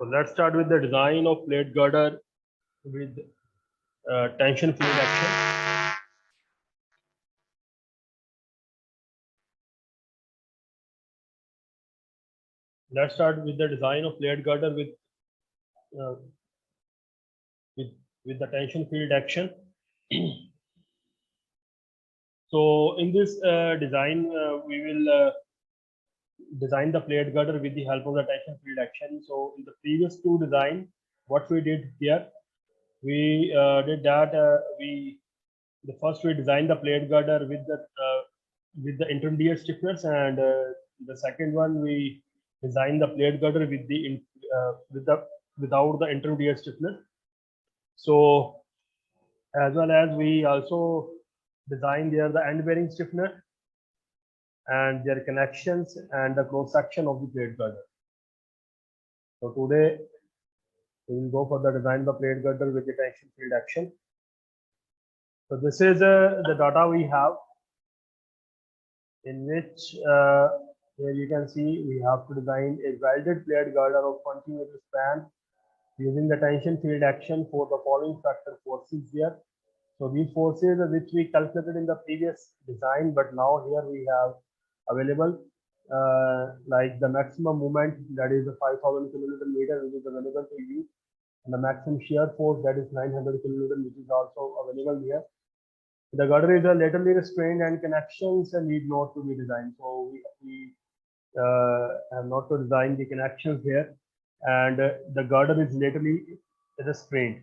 So let's start with the design of plate girder with tension field action. Let's start with the design of plate girder uh, with with the tension field action. So in this design, we will design the plate girder with the help of the tension field action. So in the previous two design, what we did here, we did that the first we designed the plate girder with the intermediate stiffness, and the second one we designed the plate girder with the without the intermediate stiffness. So as well as we also designed there the end bearing stiffener and their connections and the cross section of the plate girder. So today we will go for the design of the plate girder with the tension field action. So this is the data we have, in which here you can see we have to design a welded plate girder of 20 meter span using the tension field action for the following factor forces here. So these forces are which we calculated in the previous design, but now here we have available like the maximum moment, that is the 5,000 kilonewton meter, which is available to you, and the maximum shear force, that is 900 kilonewton, which is also available here. The girder is laterally restrained and connections need not to be designed. So we have not to design the connections here, and the girder is laterally restrained.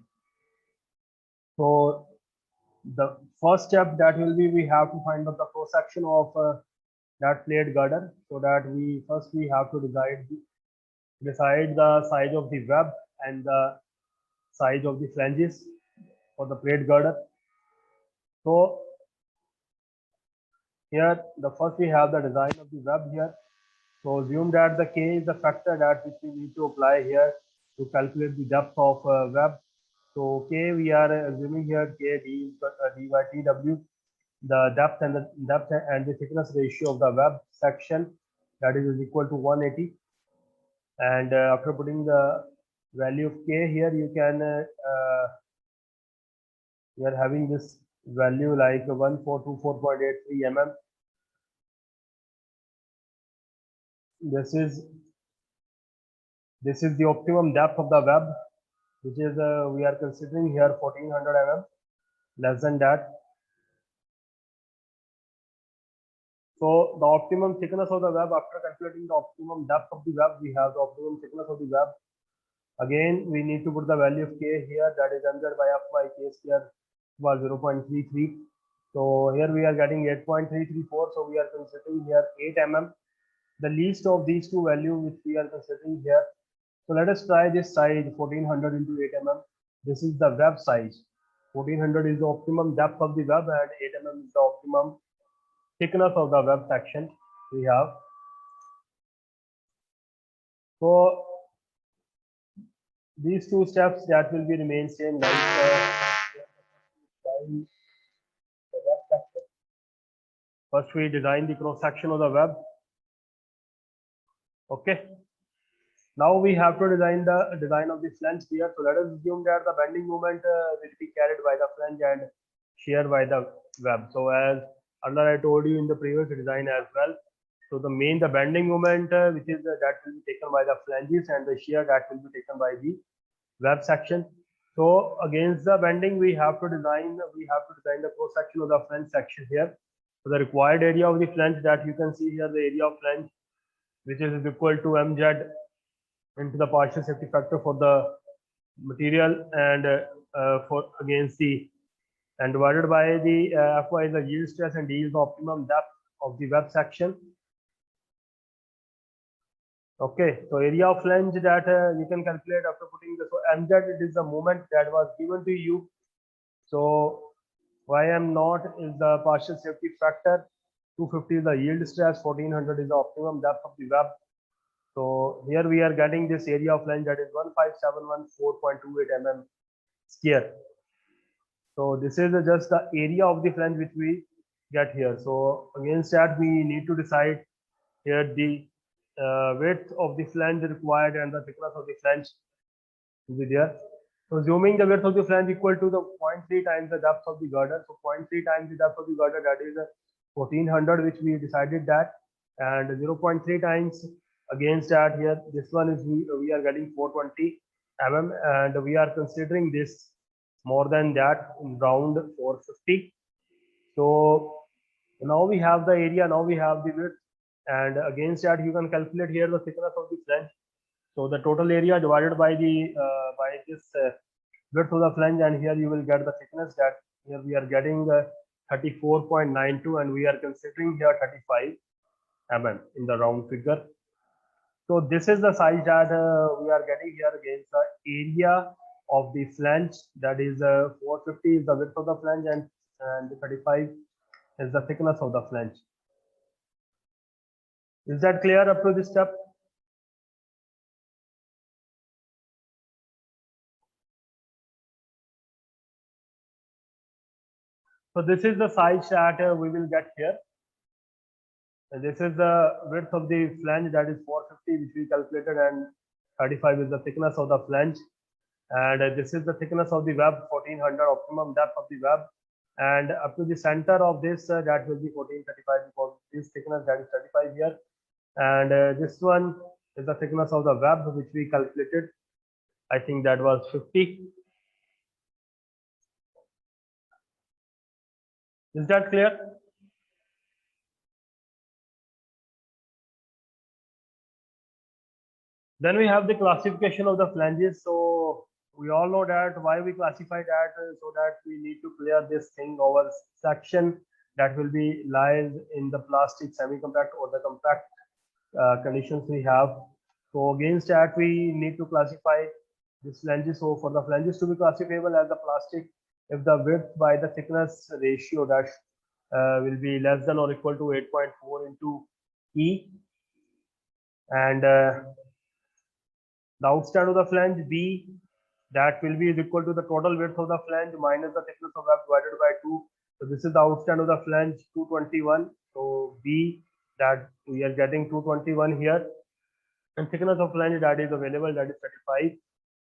So the first step that will be, we have to find out the cross section of that plate girder, so that we have to decide the size of the web and the size of the flanges for the plate girder. So here the first we have the design of the web here. So assume that the K is the factor that which we need to apply here to calculate the depth of web. So K, we are assuming here K d by TW, the depth and the thickness ratio of the web section, that is equal to 180. And after putting the value of K here, you can we are having this value like 1424.83 mm. This is the optimum depth of the web, which is we are considering here 1400 mm, less than that. So the optimum thickness of the web, after calculating the optimum depth of the web, we have the optimum thickness of the web. Again, we need to put the value of K here, that is mz by f by K square was 0.33. So here we are getting 8.334. So we are considering here 8 mm, the least of these two values which we are considering here. So let us try this size 1400 into 8 mm. This is the web size. 1400 is the optimum depth of the web, and 8 mm is the optimum thickness of the web section we have. So these two steps that will be remain same, like first we design the cross section of the web. Okay. Now we have to design the design of the flange here. So let us assume that the bending moment will be carried by the flange and shear by the web. So as earlier I told you in the previous design as well. So the bending moment which is that will be taken by the flanges, and the shear that will be taken by the web section. So against the bending, we have to design the cross section of the flange section here. So the required area of the flange, that you can see here, the area of flange, which is equal to mz into the partial safety factor for the material, and for against the, and divided by the Fy is the yield stress, and D is the optimum depth of the web section. Okay, so area of flange that you can calculate after putting the, so mz, it is the moment that was given to you. So Ym0 is the partial safety factor, 250 is the yield stress, 1400 is the optimum depth of the web. So here we are getting this area of flange, that is 15714.28 mm square. So this is just the area of the flange which we get here. So against that, we need to decide here the width of the flange required and the thickness of the flange will be there. So assuming the width of the flange equal to the 0.3 times the depth of the girder. So 0.3 times the depth of the girder, that is 1400, which we decided that, and 0.3 times against that here, this one is we are getting 420 mm, and we are considering this more than that in round 450. So now we have the area, now we have the width, and against that you can calculate here the thickness of the flange. So the total area divided by the by this width of the flange, and here you will get the thickness, that here we are getting 34.92, and we are considering here 35 mm in the round figure. So this is the size that we are getting here against the area of the flange, that is 450 is the width of the flange, and 35 is the thickness of the flange. Is that clear up to this step? So this is the size that we will get here. And this is the width of the flange, that is 450, which we calculated, and 35 is the thickness of the flange. And this is the thickness of the web, 1400 optimum depth of the web. And up to the center of this, that will be 1435, because this thickness, that is 35 here. And this one is the thickness of the web, which we calculated. I think that was 50. Is that clear? Then we have the classification of the flanges. So we all know that why we classify that, so that we need to clear this thing over section that will be lies in the plastic semi-compact or the compact conditions we have. So against that we need to classify this flanges. So for the flanges to be classifiable as the plastic, if the width by the thickness ratio dash will be less than or equal to 8.4 into E, and the outstand of the flange B, that will be equal to the total width of the flange minus the thickness of web divided by 2. So this is the outstand of the flange, 221. So B, that we are getting 221 here, and thickness of flange that is available, that is 35.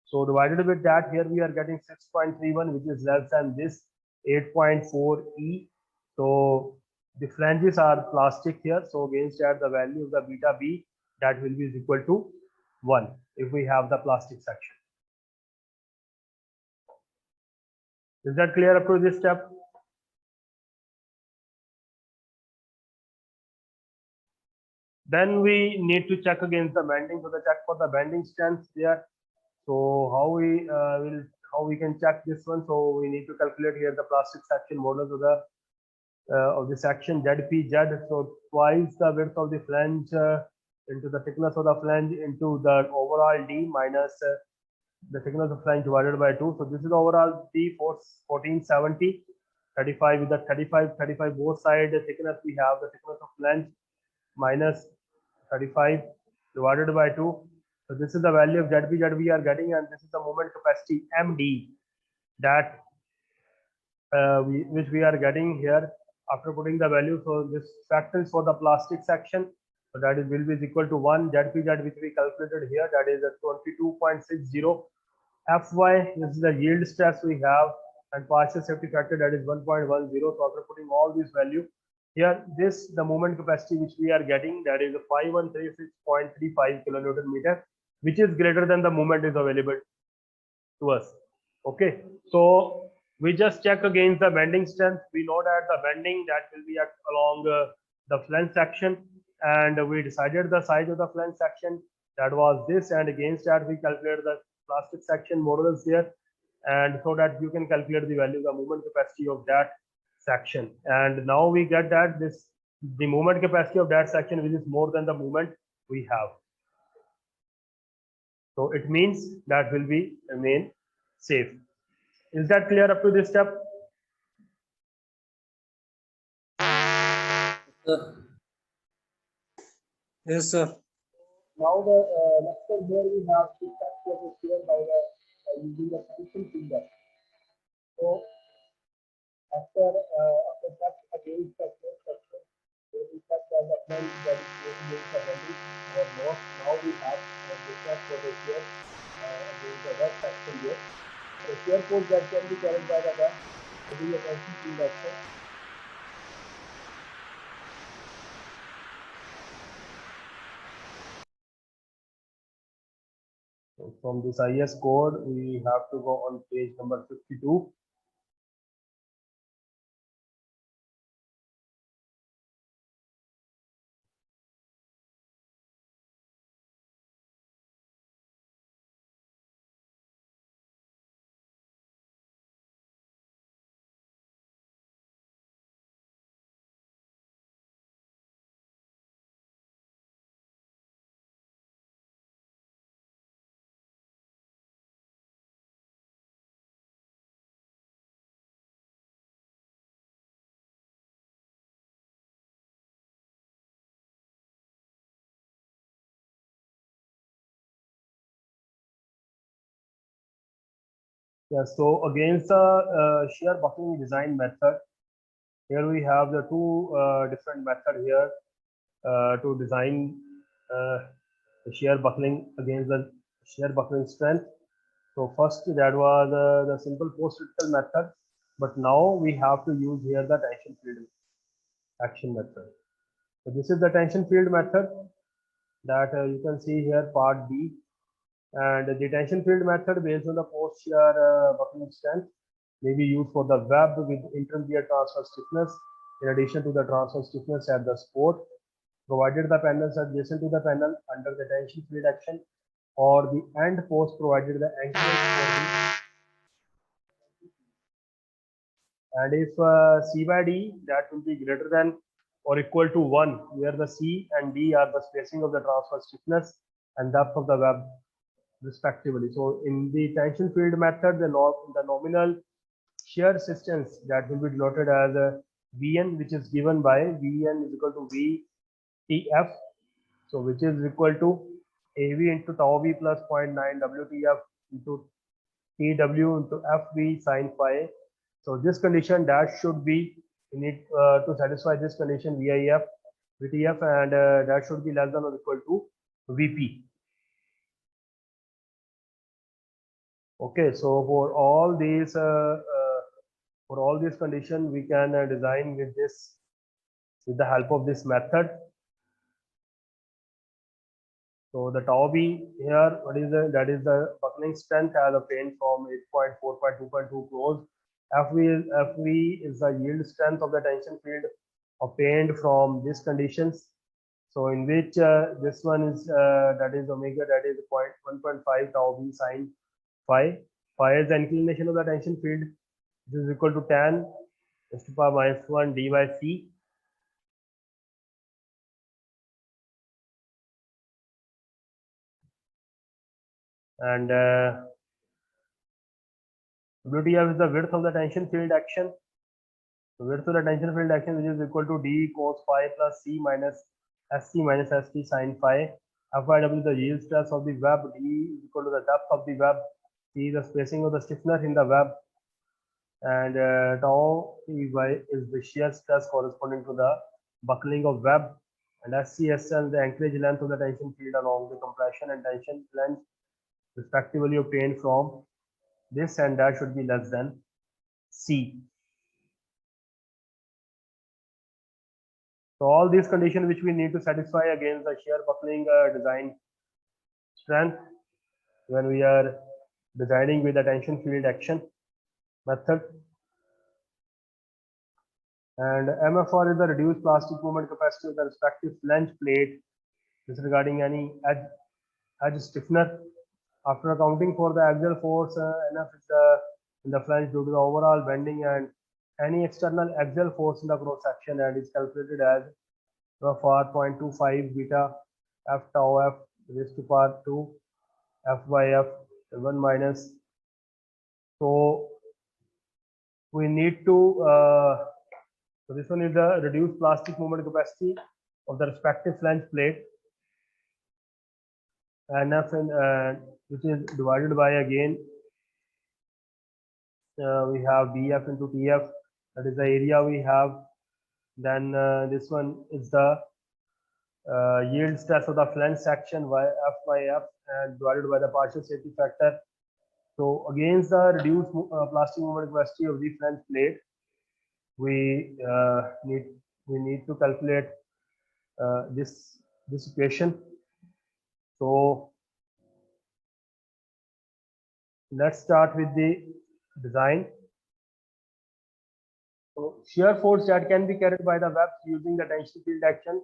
So divided with that, here we are getting 6.31, which is less than this 8.4 E. So the flanges are plastic here. So against that, the value of the beta B, that will be equal to 1 if we have the plastic section. Is that clear up to this step? Then we need to check against the bending. So the check for the bending strength there. So how we can check this one? So we need to calculate here the plastic section modulus of the section ZPZ. So twice the width of the flange into the thickness of the flange into the overall D minus the thickness of flange divided by 2. So this is overall D for 1470. 35 with the 35 both side thickness, we have the thickness of flange minus 35 divided by 2. So this is the value of ZP we are getting, and this is the moment capacity MD that which we are getting here after putting the value. So this factors for the plastic section, so that is will be equal to 1 ZP which we calculated here, that is at 22.60. Fy, this is the yield stress we have, and partial safety factor, that is 1.10. So after putting all these value here, this the moment capacity which we are getting, that is 5136.35 kilonewton meter, which is greater than the moment is available to us. Okay, so we just check against the bending strength. We know that the bending that will be along the flange section, and we decided the size of the flange section, that was this, and against that we calculated the plastic section modulus here, and so that you can calculate the value of the moment capacity of that section. And now we get that the moment capacity of that section, which is more than the moment we have. So it means that will be remain safe. Is that clear up to this step? Yes, sir. Now the next step here we have to check this here by using the tension finger. So after check against the structure, we check that the flange that is creating the bending or now we have discussed for the shear against the web section here. The shear force that can be carried by the web will be a tension field action. So from this IS code, we have to go on page number 52. Yeah, so against the shear buckling design method, here we have the two different method here to design the shear buckling against the shear buckling strength. So first that was the simple post-critical method, but now we have to use here the tension field action method. So this is the tension field method that you can see here part B, and the tension field method based on the post shear buckling strength may be used for the web with intermediate transfer stiffness in addition to the transfer stiffness at the support, provided the panels are adjacent to the panel under the tension field action, or the end post provided the anchorage for the, and if C by D that will be greater than or equal to 1, where the C and D are the spacing of the transfer stiffness and depth of the web respectively. So in the tension field method, the nominal shear resistance that will be denoted as Vn, which is given by Vn is equal to VTF, so which is equal to AV into tau V plus 0.9 WTF into TW into FV sine phi. So this condition that should be, we need to satisfy this condition VIF, VTF, and that should be less than or equal to VP. Okay, so for all these conditions, we can design with this, with the help of this method. So the tau B here, what is that is the buckling strength as obtained from 8.4 by 2.2 close. FV is the yield strength of the tension field obtained from these conditions. So in which this one is that is omega, that is 1.5 tau B sine phi. Phi is the inclination of the tension field. This is equal to tan s to power minus 1 d by c. And WTF is the width of the tension field action. The width of the tension field action, which is equal to d cos phi plus c minus sc minus st sine phi. Fyw is the yield stress of the web. D is equal to the depth of the web. C is the spacing of the stiffness in the web. And tau Ey is the shear stress corresponding to the buckling of web. And SCSL, the anchorage length of the tension field along the compression and tension length respectively obtained from this, and that should be less than C. So all these conditions which we need to satisfy against the shear buckling design strength when we are designing with the tension field action method. And MFR is the reduced plastic movement capacity of the respective flange plate disregarding any edge stiffener. After accounting for the axial force, NF is in the flange due to the overall bending and any external axial force in the cross section, and is calculated as FR 0.25 beta F tau F raised to power 2 F by F 1 minus. So we need to so this one is the reduced plastic movement capacity of the respective flange plate, NF, which is divided by again we have BF into TF, that is the area we have. Then this one is the yield stress of the flange section F by F and divided by the partial safety factor. So against the reduced plastic moment capacity of the flange plate, we need to calculate this equation. So let's start with the design. So shear force that can be carried by the web using the tension field action,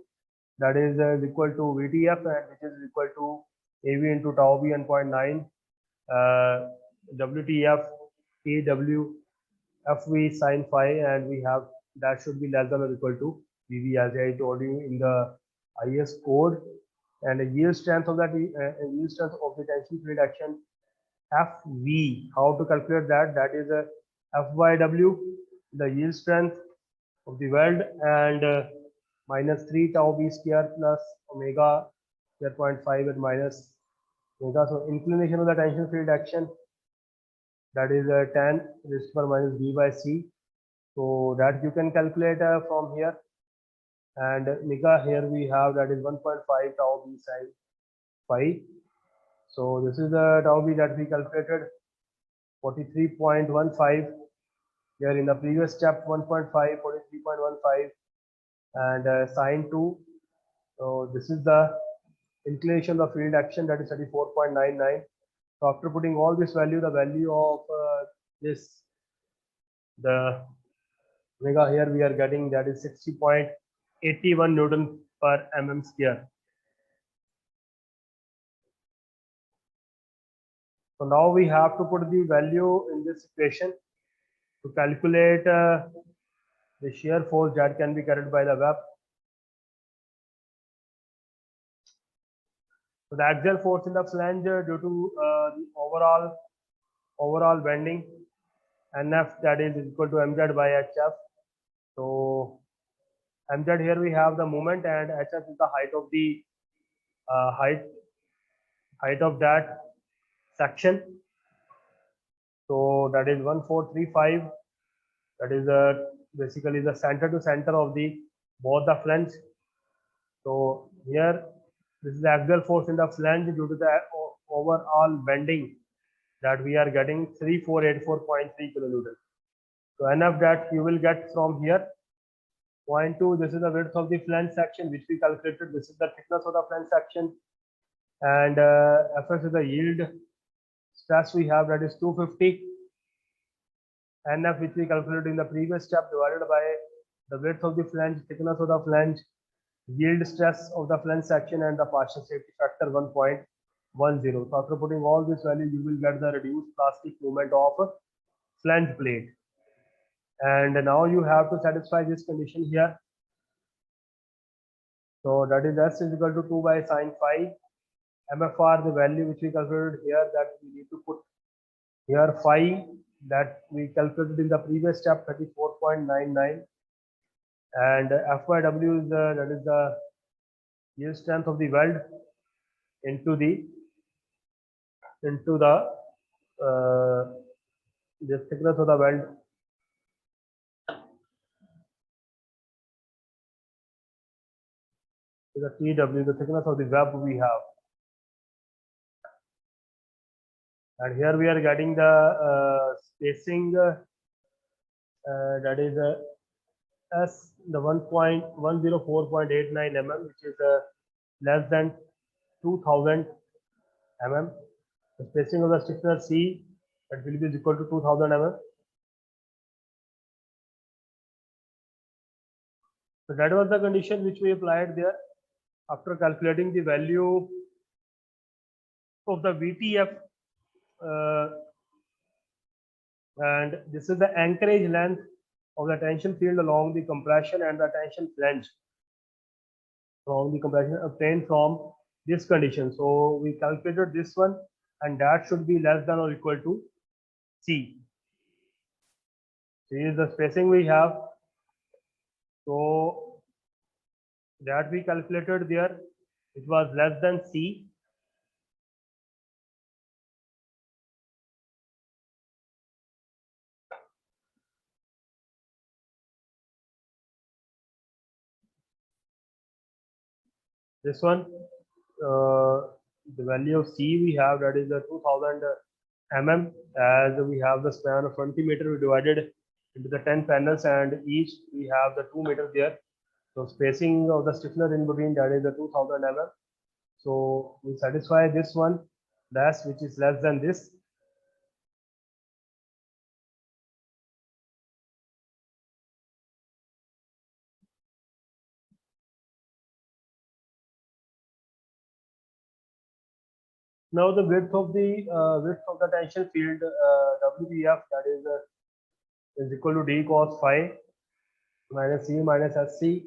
that is equal to VTF, and which is equal to AV into tau B and 0.9 WTF AW FV sin phi, and we have that should be less than or equal to VV, as I told you in the IS code. And the yield strength of that yield strength of the tension field action FV. How to calculate that? That is F by W, the yield strength of the weld, and minus 3 tau B square plus omega square 0.5 and minus omega. So inclination of the tension field action, that is tan raised to power minus B by C. So that you can calculate from here. And omega here we have, that is 1.5 tau B sin phi. So this is the tau B that we calculated, 43.15. Here in the previous step, 1.5, 43.15, and sine 2. So this is the inclination of field action, that is 34.99. So after putting all this value, the value of the omega here we are getting, that is 60.81 Newton per mm square. So now we have to put the value in this equation to calculate the shear force that can be carried by the web. So the axial force in the flange due to the overall bending, NF, that is equal to mz by hf. So mz here we have the moment, and hf is the height of the height of that section. So that is 1435. That is basically the center to center of the both the flange. So here this is the axial force in the flange due to the overall bending, that we are getting 3484.3 kilonewton. So enough that you will get from here. 0.2, this is the width of the flange section which we calculated. This is the thickness of the flange section, and Fs is the yield stress we have, that is 250. NF, which we calculated in the previous step, divided by the width of the flange, thickness of the flange, yield stress of the flange section, and the partial safety factor 1.10. So after putting all this value, you will get the reduced plastic movement of flange plate. And now you have to satisfy this condition here. So that is S is equal to 2 by sin phi. MFR, the value which we calculated here, that we need to put here phi, that we calculated in the previous step, 34.99. And F by W is that is the yield strength of the weld into the thickness of the weld. The TW, the thickness of the web we have. And here we are getting the spacing, that is S, the 1.104.89 mm, which is less than 2000 mm. The spacing of the stiffener C, that will be equal to 2000 mm. So that was the condition which we applied there. After calculating the value of the VTF, and this is the anchorage length of the tension field along the compression and the tension flange from the compression obtained from this condition. So we calculated this one, and that should be less than or equal to C. C is the spacing we have. So that we calculated there, it was less than C. This one, the value of C we have, that is the 2000 mm, as we have the span of 20 meter. We divided into the 10 panels, and each we have the 2 meters there. So spacing of the stiffener in between, that is the 2000 mm. So we satisfy this one dash, which is less than this. Now the width of the tension field, WTF, that is equal to D cos phi minus C minus SC.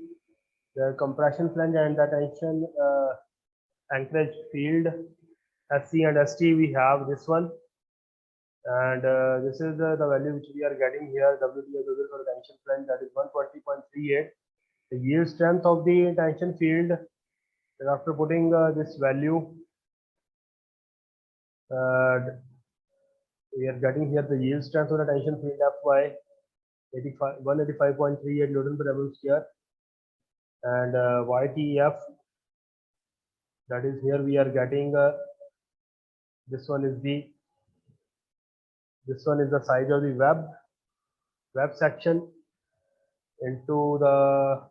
The compression flange and the tension anchorage field SC and ST, we have this one, and this is the value which we are getting here. WTF for the tension flange, that is 120.38. The yield strength of the tension field, after putting this value, we are getting here the yield strength of the tension field Fy 185.38 Newton per mm square, and YTF, that is here we are getting this one is the size of the web section into the